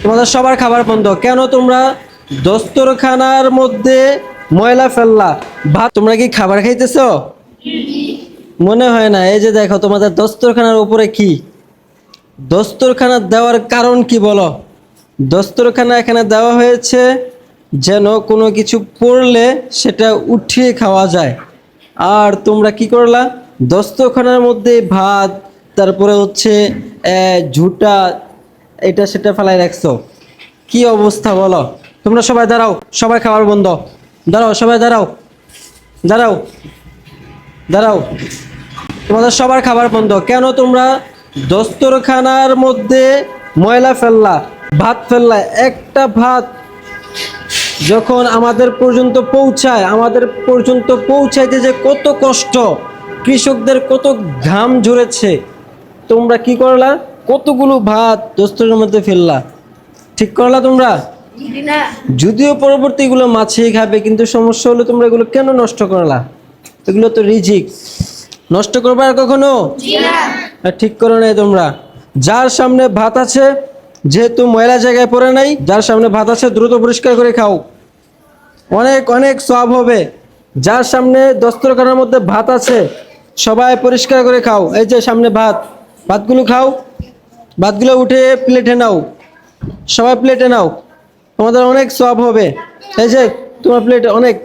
তোমাদের সবার খাবার বন্ধ কেন? তোমরা দস্তরখানার মধ্যে ময়লা ফেললা। ভাত তোমরা কি খাবার খাইতেছো? মনে হয় না। এই যে দেখো তোমাদের দস্তরখানার উপরে কি, দস্তরখানা দেওয়ার কারণ কি বলো? দস্তরখানা এখানে দেওয়া হয়েছে যেন কোনো কিছু পড়লে সেটা উঠিয়ে খাওয়া যায়। আর তোমরা কি করলা? দস্তরখানার মধ্যে ভাত, তারপরে হচ্ছে ঝুটা, এটা সেটা ফেলাই রাখছো। কি অবস্থা বলো? তোমরা সবাই দাঁড়াও, সবাই খাবার বন্ধ। দাঁড়াও, সবাই দাঁড়াও, দাঁড়াও, দাঁড়াও। তোমাদের সবার খাবার বন্ধ কেন? তোমরা দস্তরখানার মধ্যে ময়লা ফেললা, ভাত ফেললা। একটা ভাত যখন আমাদের পর্যন্ত পৌঁছায়, আমাদের পর্যন্ত পৌঁছাইতে যে কত কষ্ট, কৃষকদের কত ঘাম ঝরেছে, তোমরা কি করলা? কতগুলো ভাত দস্তরের মধ্যে ফেললা। ঠিক করলা তোমরা? যদিও পরবর্তীগুলো মাছই খাবে, কিন্তু সমস্যা হলো তোমরা এগুলো কেন নষ্ট করলা? এগুলো তো রিজিক, নষ্ট করবে আর কখনো? ঠিক করো নাই তোমরা। যার সামনে ভাত আছে, যেহেতু ময়লা জায়গায় পড়ে নাই, যার সামনে ভাত আছে দ্রুত পরিষ্কার করে খাও, অনেক অনেক সওয়াব হবে। যার সামনে দস্তরখানার মধ্যে ভাত আছে সবাই পরিষ্কার করে খাও। এই যে সামনে ভাত, ভাতগুলো খাও, ভাতগুলো উঠে প্লেটে নাও, সবাই প্লেটে নাও, তোমাদের অনেক সওয়াব হবে। এই যে তোমার প্লেটে অনেক